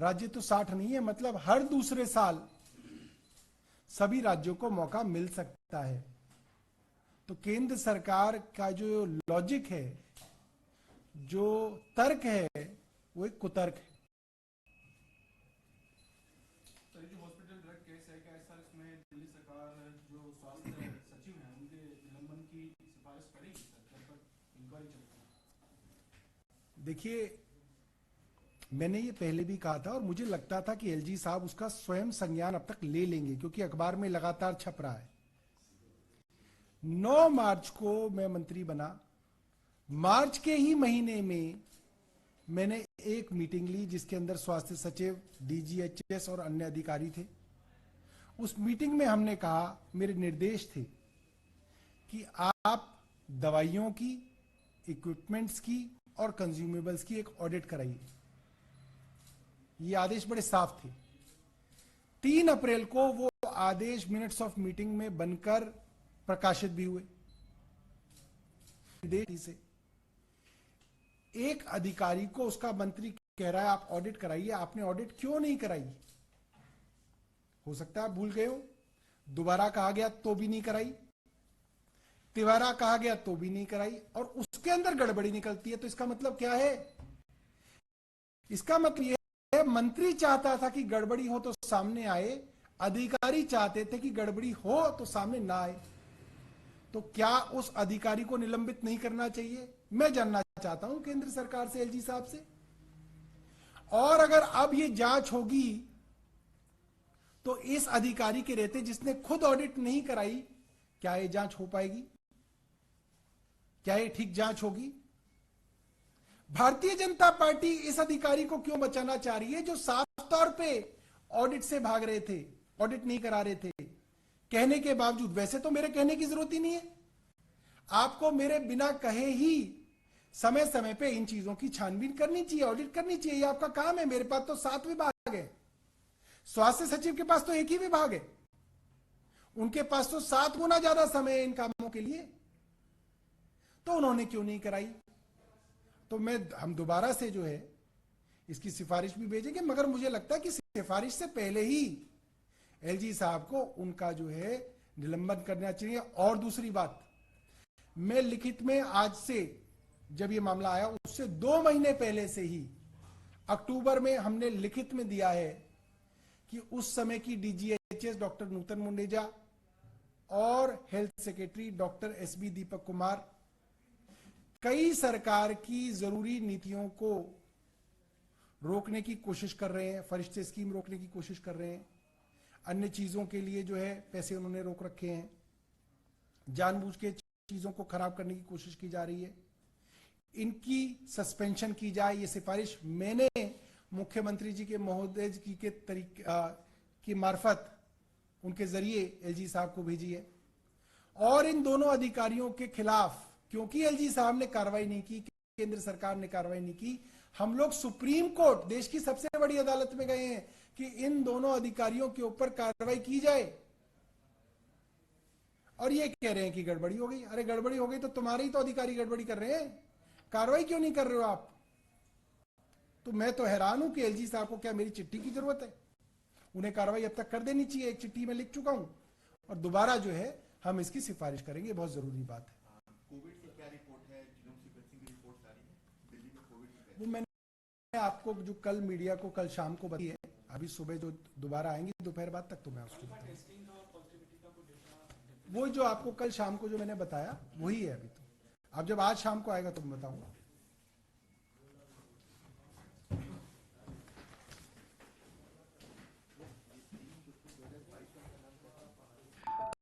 राज्य तो 60 नहीं है, मतलब हर दूसरे साल सभी राज्यों को मौका मिल सकता है। तो केंद्र सरकार का जो लॉजिक है, जो तर्क है, वो एक कुतर्क है। सर, जो हॉस्पिटल ड्रग केस है, क्या सर इसमें दिल्ली सरकार जो स्वास्थ्य सचिव हैं उनके निलंबन की सिफारिश करेगी सर, जब तक इंक्वायरी चल रही है? देखिए, मैंने ये पहले भी कहा था और मुझे लगता था कि एलजी साहब उसका स्वयं संज्ञान अब तक ले लेंगे, क्योंकि अखबार में लगातार छप रहा है। 9 मार्च को मैं मंत्री बना, मार्च के ही महीने में मैंने एक मीटिंग ली जिसके अंदर स्वास्थ्य सचिव, डीजीएचएस और अन्य अधिकारी थे। उस मीटिंग में हमने कहा, मेरे निर्देश थे कि आप दवाइयों की, इक्विपमेंट्स की और कंज्यूमेबल्स की एक ऑडिट कराइए। ये आदेश बड़े साफ थे। 3 अप्रैल को वो आदेश मिनट्स ऑफ मीटिंग में बनकर प्रकाशित भी हुए। से एक अधिकारी को उसका मंत्री कह रहा है आप ऑडिट कराइए, आपने ऑडिट क्यों नहीं कराई? हो सकता है आप भूल गए हो, दोबारा कहा गया तो भी नहीं कराई, तिवारा कहा गया तो भी नहीं कराई, और उसके अंदर गड़बड़ी निकलती है। तो इसका मतलब क्या है? इसका मतलब यह है, मंत्री चाहता था कि गड़बड़ी हो तो सामने आए, अधिकारी चाहते थे कि गड़बड़ी हो तो सामने ना आए। तो क्या उस अधिकारी को निलंबित नहीं करना चाहिए? मैं जानना चाहता हूं केंद्र सरकार से, एलजी साहब से। और अगर अब ये जांच होगी तो इस अधिकारी के रहते, जिसने खुद ऑडिट नहीं कराई, क्या ये जांच हो पाएगी? क्या ये ठीक जांच होगी? भारतीय जनता पार्टी इस अधिकारी को क्यों बचाना चाह रही है जो साफ तौर पे ऑडिट से भाग रहे थे, ऑडिट नहीं करा रहे थे, कहने के बावजूद? वैसे तो मेरे कहने की जरूरत ही नहीं है, आपको मेरे बिना कहे ही समय समय पे इन चीजों की छानबीन करनी चाहिए, ऑडिट करनी चाहिए, ये आपका काम है। मेरे पास तो 7 विभाग है, स्वास्थ्य सचिव के पास तो एक ही विभाग है, उनके पास तो 7 गुना ज्यादा समय है इन कामों के लिए। तो उन्होंने क्यों नहीं कराई? तो हम दोबारा से जो है इसकी सिफारिश भी भेजेंगे, मगर मुझे लगता है कि सिफारिश से पहले ही एलजी साहब को उनका जो है निलंबन करना चाहिए। और दूसरी बात, मैं लिखित में आज से, जब ये मामला आया उससे 2 महीने पहले से ही, अक्टूबर में हमने लिखित में दिया है कि उस समय की डीजीएचएस डॉक्टर नूतन मुंडेजा और health secretary doctor SB Deepak Kumar कई सरकार की जरूरी नीतियों को रोकने की कोशिश कर रहे हैं, फरिश्ते स्कीम रोकने की कोशिश कर रहे हैं, अन्य चीजों के लिए जो है पैसे उन्होंने रोक रखे हैं, जानबूझ के चीजों को खराब करने की कोशिश की जा रही है, इनकी सस्पेंशन की जाए। ये सिफारिश मैंने मुख्यमंत्री जी के महोदय जी के तरीके की मार्फत, उनके जरिए एलजी साहब को भेजी है। और इन दोनों अधिकारियों के खिलाफ, क्योंकि एलजी साहब ने कार्रवाई नहीं की, केंद्र सरकार ने कार्रवाई नहीं की, हम लोग सुप्रीम कोर्ट, देश की सबसे बड़ी अदालत में गए हैं कि इन दोनों अधिकारियों के ऊपर कार्रवाई की जाए। और ये कह रहे हैं कि गड़बड़ी हो गई। अरे गड़बड़ी हो गई तो तुम्हारे ही तो अधिकारी गड़बड़ी कर रहे हैं, कार्रवाई क्यों नहीं कर रहे हो आप? तो मैं तो हैरान हूं कि एलजी साहब को क्या मेरी चिट्ठी की जरूरत है? उन्हें कार्रवाई अब तक कर देनी चाहिए। एक चिट्ठी में लिख चुका हूं और दोबारा जो है हम इसकी सिफारिश करेंगे, बहुत जरूरी बात है। कोविड से क्या रिपोर्ट है? जीनोम सीक्वेंसिंग की रिपोर्ट आ रही है दिल्ली में कोविड की? वो मैंने आपको जो कल मीडिया को कल शाम को बताई है, अभी सुबह जो दोबारा आएंगी दोपहर बाद तक, तो मैं उसको वो जो आपको कल शाम को जो मैंने बताया वही है अभी। तो अब जब आज शाम को आएगा तो मैं बताऊंगा।